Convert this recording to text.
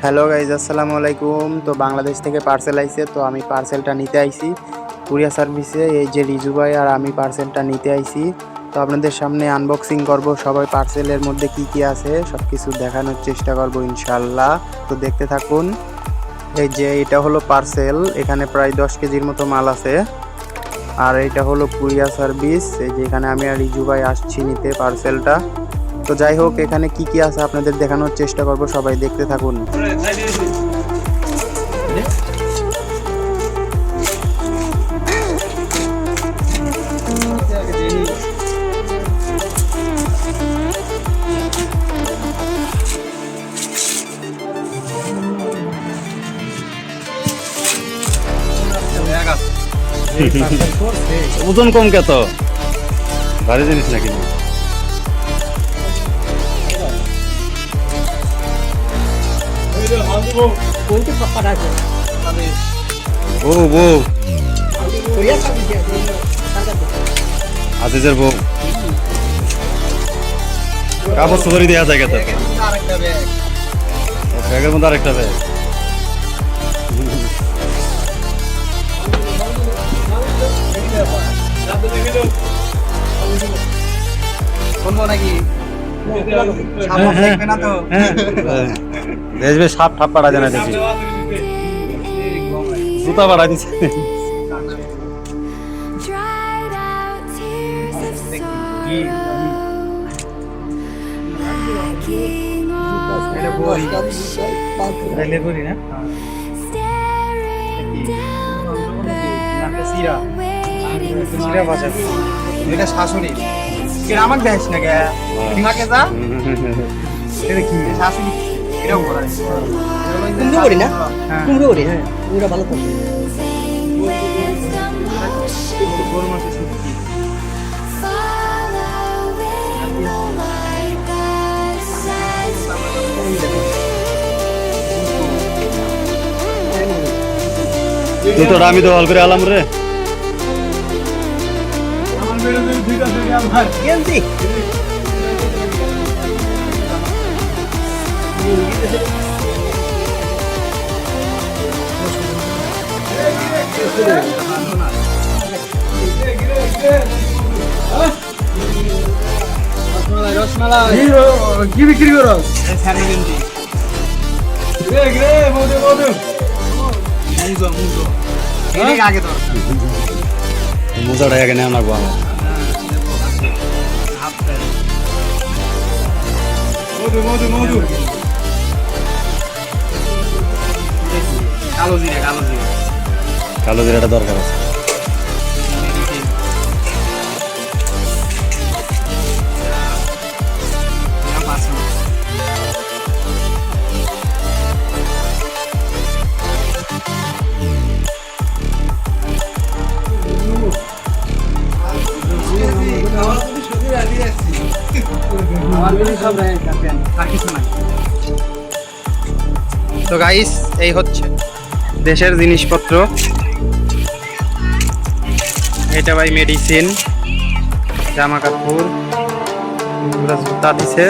Hello guys, আসসালামু আলাইকুম। তো বাংলাদেশ থেকে পার্সেল আইছে, তো আমি পার্সেলটা নিতে আইছি কুরিয়ার সার্ভিসে। এই যে রিজু ভাই আর আমি পার্সেলটা নিতে আইছি। তো আপনাদের সামনে আনবক্সিং করব, সবাই পার্সেলের মধ্যে কি কি আছে সব কিছু দেখানোর চেষ্টা করব ইনশাল্লাহ। তো দেখতে থাকুন। এই যে এটা হলো পার্সেল, এখানে প্রায় 10 কেজির মতো মাল আছে। আর এটা হলো কুরিয়ার সার্ভিস, এই যে এখানে আমি আর রিজু ভাই আসছি নিতে পার্সেলটা। তো যাই হোক, এখানে কি কি আছে আপনাদের দেখানোর চেষ্টা করব, সবাই দেখতে থাকুন। ওজন কম কে তো ভারী জিনিস নাকি বউ বউ আজিজের বউ কাপড় চোপড়ি দেওয়া যায় কেতে ব্যাগের মধ্যে আরেকটা ব্যাগ দেখবে সাপ ঠাপ পাড়া জানা দেখি জুতা পাড়া দিচ্ছে এটা শাশুড়ি আমার দেশ না গে দিমাকে যা এটা কি শাশুড়ি এটাও বলা কুমড়ো করি না কুমড়ো করি হ্যাঁ কুমড়োটা ভালো তো গরু মাছের শুটকি জুতোটা আমি তো হল করে আলাম রে গেন্দি কি বিক্রি করো স্যান্ডউইচ আগে তো মোজাটা আগে নেওয়া লাগবো আমার কালো জিরা কালো জিরা কালো জিরাটা দরকার আছে তো গাইস, এই হচ্ছে দেশের জিনিসপত্র। এটা ভাই মেডিসিন, জামা কাপড়, জুতা দিছে।